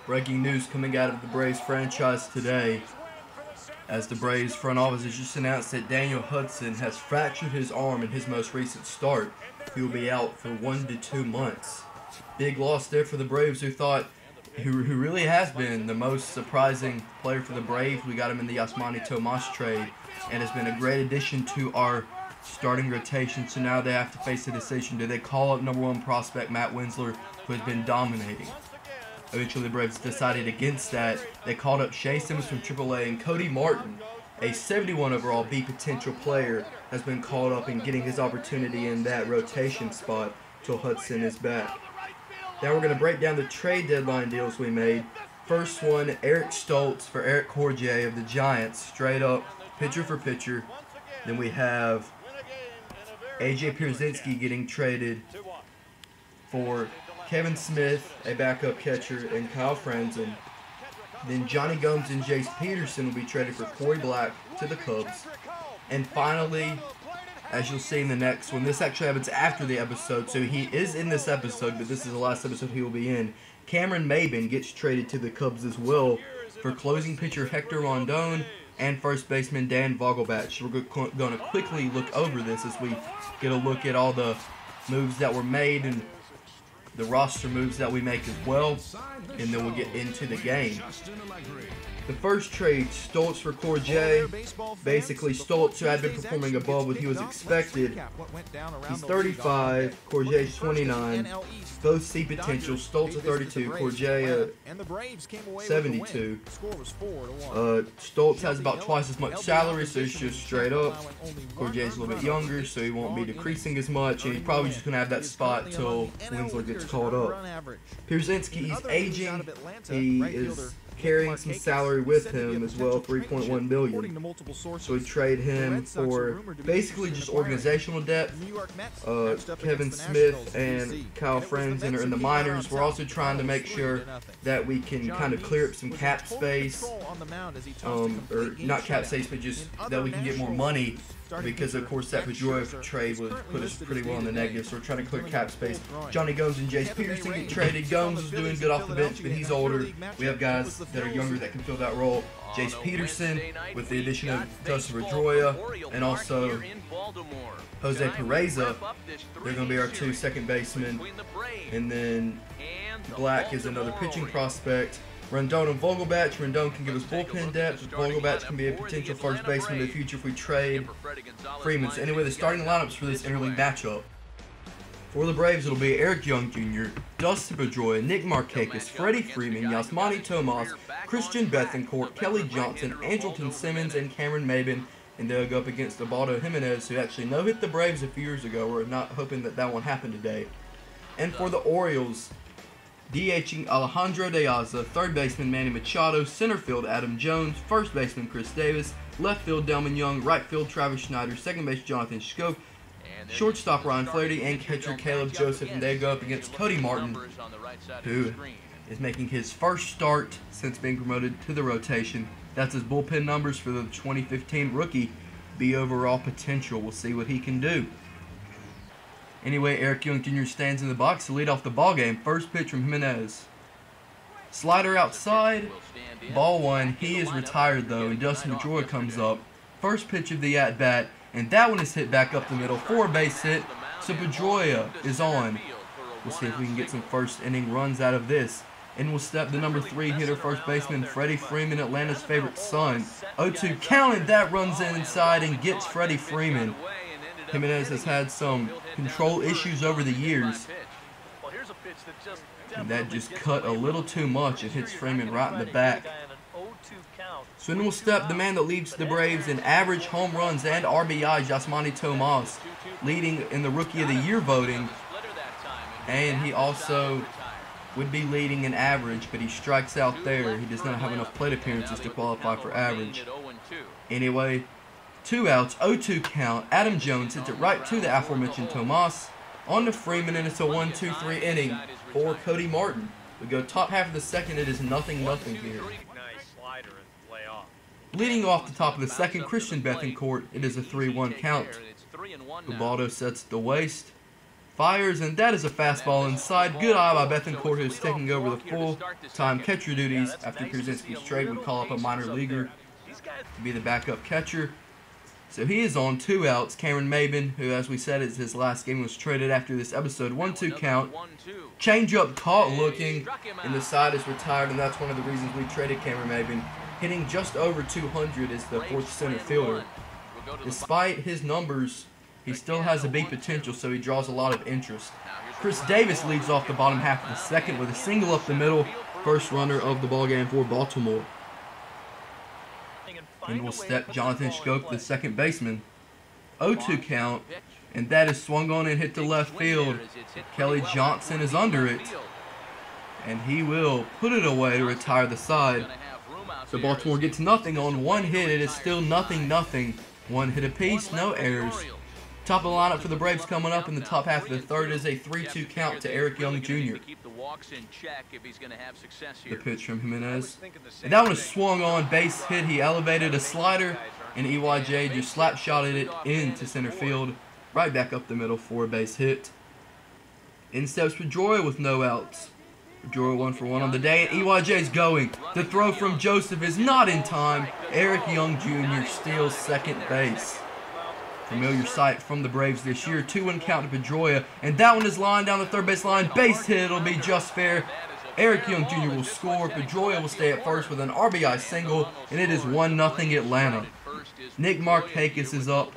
Breaking news coming out of the Braves franchise today, as the Braves front office has just announced that Daniel Hudson has fractured his arm in his most recent start. He will be out for 1 to 2 months. Big loss there for the Braves, who really has been the most surprising player for the Braves. We got him in the Yasmani Tomas trade, and has been a great addition to our starting rotation. So now they have to face a decision: do they call up #1 prospect Matt Winsler, who has been dominating? Eventually, the Braves decided against that. They called up Shea Simmons from AAA, and Cody Martin, a 71 overall B potential player, has been called up and getting his opportunity in that rotation spot till Hudson is back. Now we're going to break down the trade deadline deals we made. First one, Eric Stoltz for Eric Cordier of the Giants, straight up, pitcher for pitcher. Then we have AJ Pierzynski getting traded for Kevin Smith, a backup catcher, and Kyle Franzen. Then Johnny Gomes and Jace Peterson will be traded for Corey Black to the Cubs. And finally, as you'll see in the next one, this actually happens after the episode, so he is in this episode, but this is the last episode he will be in. Cameron Maybin gets traded to the Cubs as well for closing pitcher Hector Rondon and first baseman Dan Vogelbach. We're going to quickly look over this as we get a look at all the moves that were made and the roster moves that we make as well, and then we'll get into the game. The first trade, Stoltz for Cordier. Basically, Stoltz, who had been performing above what he was expected. He's 35, Cordier 29. Both see potential. Stoltz at 32, Cordier 72. Stoltz has about twice as much salary, so it's just straight up. Cordier's a little bit younger, so he won't be decreasing as much, and he's probably just going to have that spot till Winsler gets called up. Pierzynski, he's aging. He is carrying some salary with him as well, $3.1 million. So we trade him for basically just organizational depth. Kevin Smith and Kyle Franzen are in the minors. We're also trying to make sure that we can kind of clear up some cap space, or not cap space, but just that we can get more money, because of course that Pedroia trade would put us pretty well in the negative, so we're trying to clear cap space. Johnny Gomes and Jace Peterson get traded. Gomes is doing good off the bench, but he's older. We have guys that are younger that can fill that role. Jace Peterson, with the addition of Dustin Pedroia and also Jose Pereza, they're going to be our 2 second basemen. And then Black is another pitching prospect. Rondon and Vogelbach. Rondon can give us bullpen depth. Vogelbach can be a potential first baseman in the future if we trade Freeman. So anyway, the starting lineups for this interleague matchup. For the Braves, it'll be Eric Young Jr., Dustin Pedroia, Nick Markakis, Freddie Freeman, Yasmani Tomas, Christian Bethancourt, Kelly Johnson, Andrelton Simmons, and Cameron Maybin. And they'll go up against Ubaldo Jimenez, who actually no-hit the Braves a few years ago. We're not hoping that that won't happen today. And for the Orioles, DHing Alejandro De Aza, third baseman Manny Machado, center field Adam Jones, first baseman Chris Davis, left field Delman Young, right field Travis Schneider, second base Jonathan Schoop, shortstop Ryan Flaherty, and catcher Caleb Joseph. And they go up against Cody Martin, who is making his first start since being promoted to the rotation. That's his bullpen numbers for the 2015 rookie. B overall potential. We'll see what he can do. Anyway, Eric Young Jr. stands in the box to lead off the ball game. First pitch from Jimenez. Slider outside. Ball 1. He is retired though, and Dustin Pedroia comes up. First pitch of the at-bat, and that one is hit back up the middle for a base hit. So Pedroia is on. We'll see if we can get some first inning runs out of this. And we'll step the number 3 hitter, first baseman Freddie Freeman, Atlanta's favorite son. 0-2 counted. That runs in inside and gets Freddie Freeman. Jimenez has had some control issues over the years, and that just cut a little too much. It hits Freeman right in the back. So then we'll step the man that leads the Braves in average home runs and RBIs, Yasmani Tomas, leading in the Rookie of the Year voting, and he also would be leading in average, but he strikes out there. He does not have enough plate appearances to qualify for average. Anyway, 2 outs, 0-2 count. Adam Jones hits it right to the aforementioned Tomas. On to Freeman, and it's a 1-2-3 inning for Cody Martin. We go top half of the second. It is 0-0 here. Leading off the top of the second, Christian Bethancourt. It is a 3-1 count. Ubaldo sets the waste. Fires, and that is a fastball inside. Good eye by Bethencourt, who's taking over the full-time catcher duties after Krasinski's trade would call up a minor leaguer to be the backup catcher. So he is on 2 outs. Cameron Maybin, who, as we said, is his last game, was traded after this episode. 1-2 count. Changeup caught looking, and the side is retired, and that's one of the reasons we traded Cameron Maybin. Hitting just over 200 is the 4th center fielder. Despite his numbers, he still has a big potential, so he draws a lot of interest. Chris Davis leads off the bottom half of the second with a single up the middle. First runner of the ballgame for Baltimore. And will step Jonathan Schoop, the second baseman. 0-2 count, and that is swung on and hit to left field. Kelly Johnson is under it, and he will put it away to retire the side. So Baltimore gets nothing on 1 hit. It is still 0-0. 1 hit apiece, no errors. Top of the lineup for the Braves coming up in the top half of the third is a 3-2 count to Eric Young Jr. The pitch from Jimenez. And that one is swung on, base hit. He elevated a slider, and EYJ just slap-shotted it into center field. Right back up the middle for a base hit. In steps Pedroia with no outs. Pedroia 1 for 1 on the day, and EYJ's going. The throw from Joseph is not in time. Eric Young Jr. steals second base. Familiar sight from the Braves this year. 2-1 count to Pedroia, and that one is lined down the third base line. Base hit, it'll be just fair. Eric Young Jr. will score. Pedroia will stay at first with an RBI single, and it is 1-0 Atlanta. Nick Markakis is up.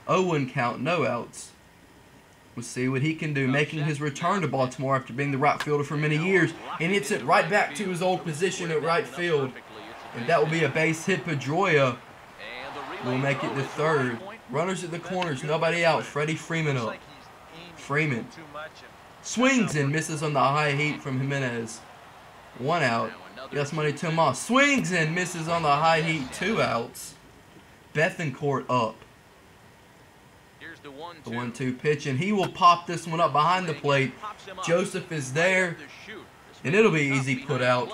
0-1 count, no outs. We'll see what he can do, making his return to Baltimore after being the right fielder for many years, and hits it right back to his old position at right field. And that will be a base hit. Pedroia will make it to third. Runners at the corners, nobody out. Freddie Freeman up. Freeman swings and misses on the high heat from Jimenez. 1 out. Yes, money Tomas swings and misses on the high heat. 2 outs. Bethencourt up. The 1-2 pitch, and he will pop this one up behind the plate. Joseph is there, and it'll be easy put out.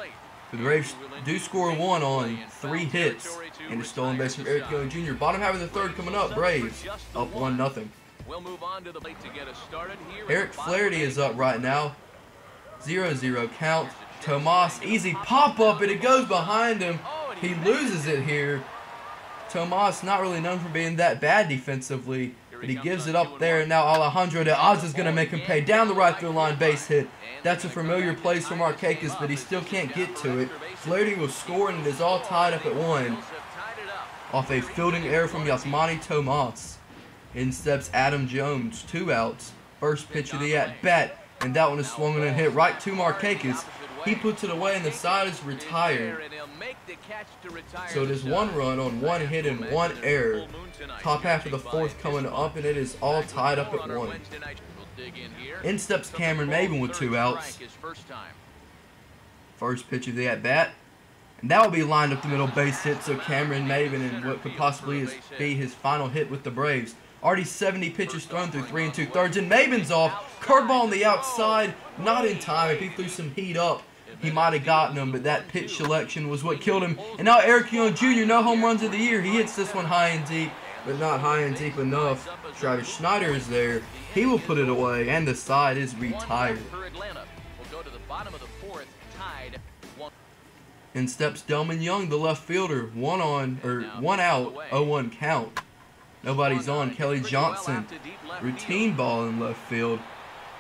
The Braves do score 1 on 3 hits, and a stolen base from Eric Young Jr. Bottom half of the third coming up. Braves up 1-0. Eric Flaherty is up right now. 0-0 count. Tomas, easy pop up, and it goes behind him. He loses it here. Tomas not really known for being that bad defensively, but he gives it up there, and now Alejandro de Oz is going to make him pay. Down the right field line, base hit. That's a familiar place for Markakis, but he still can't get to it. Flaherty will score, and it is all tied up at 1. Off a fielding error from Yasmani Tomas. In steps Adam Jones, 2 outs. First pitch of the at-bat, and that one is swung and hit right to Markakis. He puts it away, and the side is retired. So it is 1 run on 1 hit and 1 error. Top half of the fourth coming up, and it is all tied up at 1. In steps Cameron Maybin with 2 outs. First pitch of the at-bat, and that will be lined up the middle, base hit. So Cameron Maybin in what could possibly be his final hit with the Braves. Already 70 pitches thrown through 3 2/3, and Maybin's off. Curveball on the outside, not in time. If he threw some heat up, he might have gotten him, but that pitch selection was what killed him. And now Eric Young Jr., no home runs of the year. He hits this one high and deep, but not high and deep enough. Travis Schneider is there. He will put it away, and the side is retired. In steps Delman Young, the left fielder. 1 out, 0-1 count. Nobody's on. Kelly Johnson, routine ball in left field.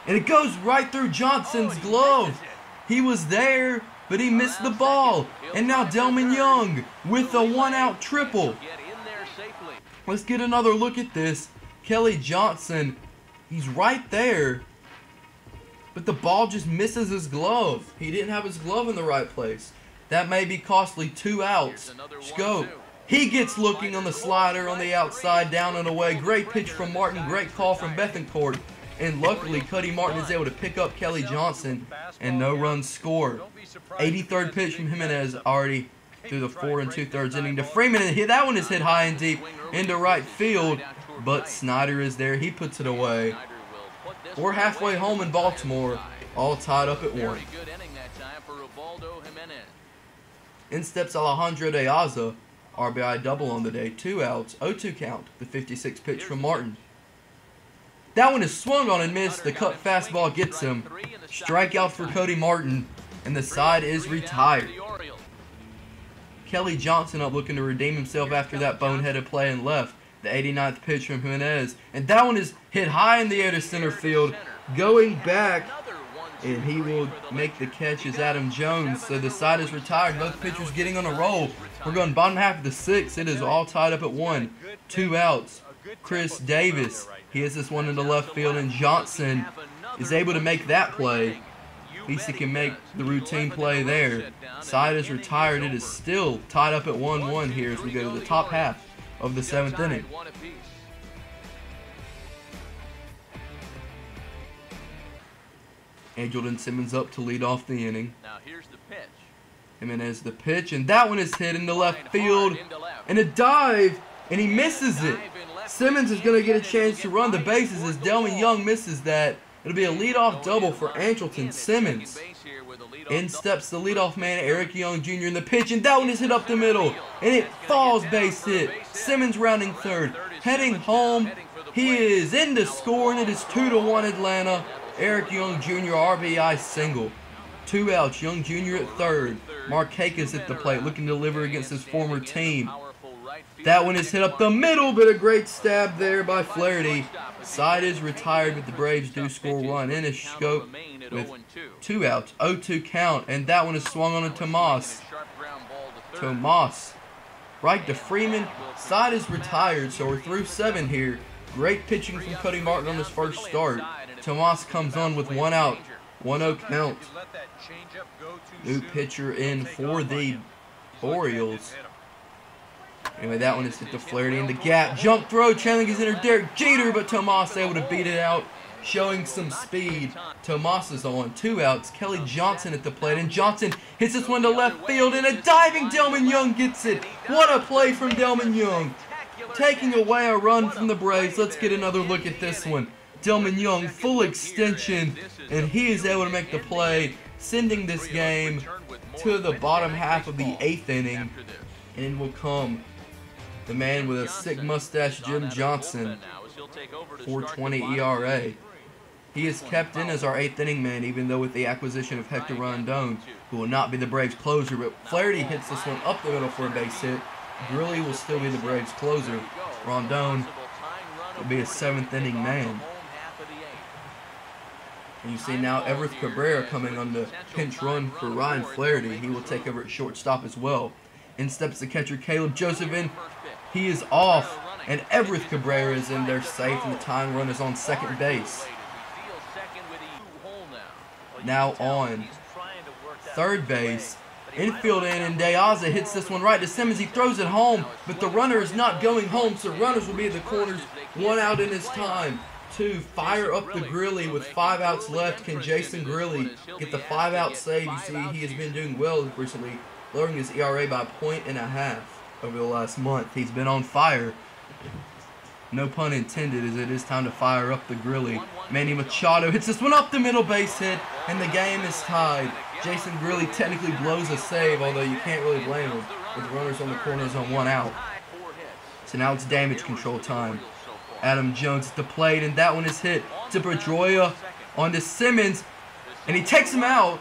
And it goes right through Johnson's glove. He was there, but he missed the ball. And now Delman Young with a 1-out triple. Let's get another look at this. Kelly Johnson, he's right there, but the ball just misses his glove. He didn't have his glove in the right place. That may be costly. 2 outs. Schoop, he gets looking on the slider on the outside, down and away. Great pitch from Martin. Great call from Bethencourt. And luckily, Cuddy Martin is able to pick up Kelly Johnson, and no runs scored. 83rd pitch from Jimenez, already through the 4 2/3 inning to Freeman, and that one is hit high and deep into right field, but Snyder is there. He puts it away. We're halfway home in Baltimore, all tied up at 1. In steps Alejandro de Aza, RBI double on the day, 2 outs, 0-2 count, the 56th pitch from Martin. That one is swung on and missed. The cut fastball gets him. Strikeout for Cody Martin, and the side is retired. Kelly Johnson up looking to redeem himself after that boneheaded play and left. The 89th pitch from Jimenez, and that one is hit high in the air to center field. Going back, and he will make the catch as Adam Jones. So the side is retired. Both pitchers getting on a roll. We're going bottom half of the sixth. It is all tied up at 1. 2 outs. Chris Davis, he hits this one into left field, and Johnson is able to make that play. At least he can make the routine play there. Side is retired. It is still tied up at 1-1 here as we go to the top half of the 7th inning. Angelton Simmons up to lead off the inning. Now here's the pitch. Jimenez the pitch, and that one is hit into left field, and a dive, and he misses it. Simmons is going to get a chance to run the bases as Delman Young misses that. It'll be a leadoff double for Angelton Simmons. In steps the leadoff man, Eric Young Jr. in the pitch, and that one is hit up the middle, and it falls base hit. Simmons rounding third, heading home. He is in to score, and it is 2-1 Atlanta. Eric Young Jr. RBI single. 2 outs, Young Jr. at third. Markakis at the plate, looking to deliver against his former team. That one is hit up the middle, but a great stab there by Flaherty. Side is retired, but the Braves do score one. In his scope with 2 outs, 0-2 count, and that one is swung on to Tomas. Tomas, right to Freeman. Side is retired, so we're through 7 here. Great pitching from Cody Martin on his first start. Tomas comes on with 1 out, 1-0 count. New pitcher in for the Orioles. Anyway, that one is hit to Flaherty in the gap. Jump throw, channeling his inner Derek Jeter, but Tomas able to beat it out, showing some speed. Tomas is on 2 outs. Kelly Johnson at the plate, and Johnson hits this one to left field, and a diving Delman Young gets it. What a play from Delman Young, taking away a run from the Braves. Let's get another look at this one. Delman Young, full extension, and he is able to make the play, sending this game to the bottom half of the 8th inning. And in will come the man with a sick mustache, Jim Johnson, 4.20 ERA. He is kept in as our 8th inning man, even though with the acquisition of Hector Rondon, who will not be the Braves closer. But Flaherty hits this one up the middle for a base hit. Grilly will still be the Braves closer. Rondon will be a 7th inning man. And you see now Everett Cabrera coming on the pinch run for Ryan Flaherty. He will take over at shortstop as well. In steps the catcher Caleb Joseph in. He is off, and Everett Cabrera is in there safe, and the tying run is on second base. Now on third base. Infield in, and De Aza hits this one right to Simmons. He throws it home, but the runner is not going home, so runners will be at the corners. 1 out in his time. To fire up the Grilly with 5 outs left. Can Jason Grilly get the 5-out save? You see, he has been doing well recently, lowering his ERA by 1.5 over the last month. He's been on fire. No pun intended, as it is time to fire up the Grilly. Manny Machado hits this one up the middle, base hit, and the game is tied. Jason Grilly technically blows a save, although you can't really blame him with runners on the corners on 1 out. So now it's damage control time. Adam Jones at the plate, and that one is hit to Pedroia onto Simmons, and he takes him out.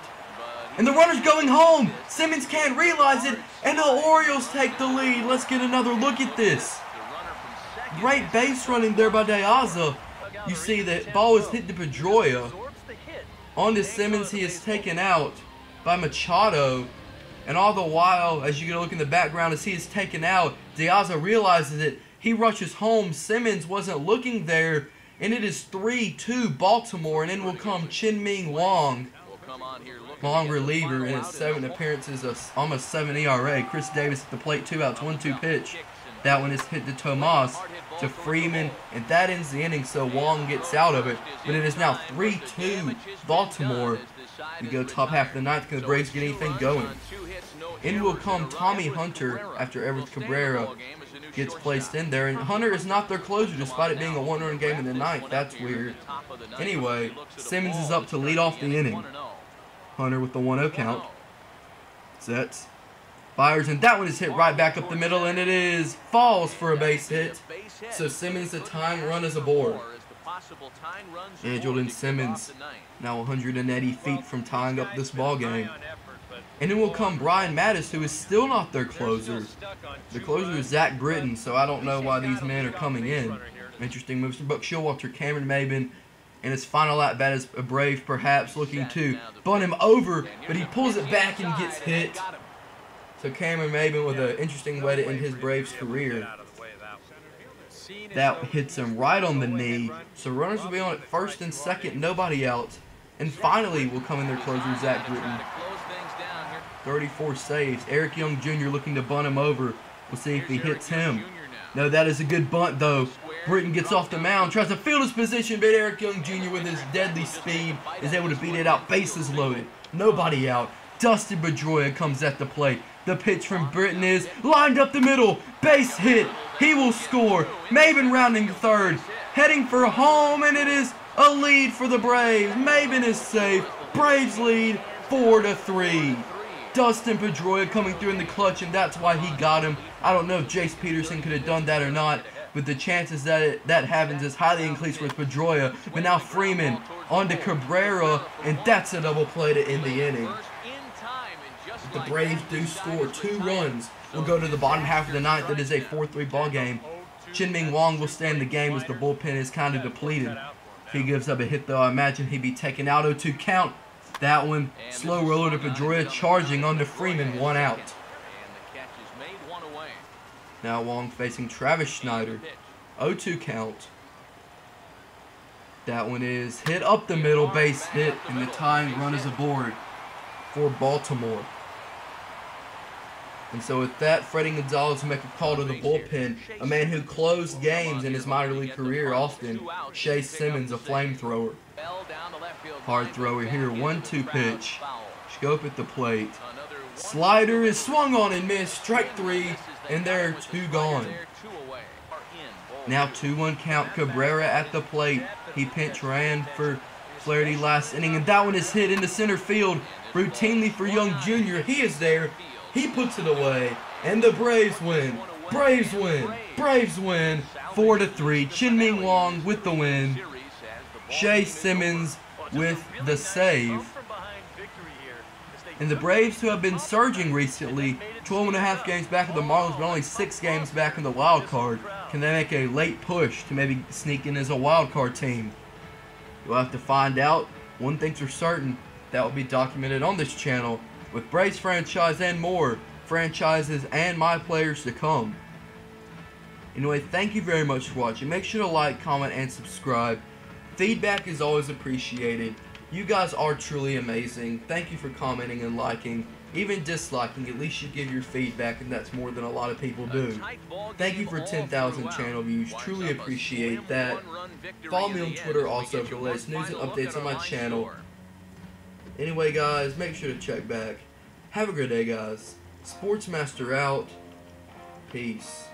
And the runner's going home. Simmons can't realize it, and the Orioles take the lead. Let's get another look at this. Great base running there by De Aza. You see the ball is hit to Pedroia. Onto Simmons, he is taken out by Machado. And all the while, as you get a look in the background, as he is taken out, De Aza realizes it. He rushes home. Simmons wasn't looking there. And it is 3-2 Baltimore. And in will come Chin-Ming Wong. Long reliever in his 7 appearances, almost 7 ERA. Chris Davis at the plate, 2 outs, 1-2 pitch. That one is hit to Tomas, to Freeman, and that ends the inning, so Wong gets out of it. But it is now 3-2 Baltimore. We go top half of the 9th. Can the Braves get anything going? In will come Tommy Hunter after Everett Cabrera gets placed in there. And Hunter is not their closer despite it being a 1-run game in the 9th. That's weird. Anyway, Simmons is up to lead off the inning. Hunter with the 1-0 count. Sets. Fires, and that one is hit right back up the middle, and it is falls for a base hit. So Simmons, the tying run is aboard. Andrelton Simmons now 180 feet from tying up this ball game. And then will come Brian Mattis, who is still not their closer. The closer is Zach Britton, so I don't know why these men are coming in. Interesting moves from Buck Showalter. Cameron Maben in his final at bat as a Brave, perhaps looking to bunt him over, but he pulls it back and gets hit. So Cameron Maben with an interesting way to end his Braves career. That hits him right on the knee. So runners will be on at first and second, nobody out. And finally will come in their closer, Zach Britton. 34 saves. Eric Young Jr. looking to bunt him over. We'll see if he hits him. No, that is a good bunt, though. Britton gets off the mound, tries to field his position, but Eric Young Jr. with his deadly speed is able to beat it out. Bases loaded. Nobody out. Dustin Pedroia comes at the plate. The pitch from Britton is lined up the middle. Base hit. He will score. Maben rounding third. Heading for home, and it is a lead for the Braves. Maben is safe. Braves lead 4-3. Dustin Pedroia coming through in the clutch, and that's why he got him. I don't know if Jace Peterson could have done that or not, but the chances that that happens is highly increased with Pedroia. But now Freeman on to Cabrera, and that's a double play to end the inning. The Braves do score 2 runs. We'll go to the bottom half of the ninth. It is a 4-3 ball game. Chin-Ming Wong will stay in the game as the bullpen is kind of depleted. If he gives up a hit, though, I imagine he'd be taken out. 0-2 count. That one, slow roller to Pedroia, charging onto Freeman, 1 out. Now Wong facing Travis Schneider. 0-2 count. That one is hit up the middle, base hit, and the tying run is aboard for Baltimore. And so with that, Freddie Gonzalez will make a call to the bullpen. A man who closed games in his minor league career often. Shea Simmons, a flamethrower. Hard thrower here, 1-2 pitch. Scope at the plate. Slider is swung on and missed. Strike 3, and there are 2 gone. Now 2-1 count. Cabrera at the plate. He pinch ran for Flaherty last inning, and that one is hit into center field routinely for Young Jr. He is there. He puts it away, and the Braves win. Braves win. Braves win. 4-3. Chin-Ming Wong with the win. Shea Simmons with the save. And the Braves, who have been surging recently, 12.5 games back of the Marlins, but only 6 games back in the wild card. Can they make a late push to maybe sneak in as a wild card team? We'll have to find out. One thing's for certain, that will be documented on this channel with Braves franchise and more franchises and my players to come. Anyway, thank you very much for watching. Make sure to like, comment, and subscribe. Feedback is always appreciated. You guys are truly amazing. Thank you for commenting and liking. Even disliking, at least you give your feedback, and that's more than a lot of people do. Thank you for 10,000 channel views. Truly appreciate that. Follow me on Twitter also for the latest news and updates on my channel. Anyway, guys, make sure to check back. Have a good day, guys. Sportsmaster out. Peace.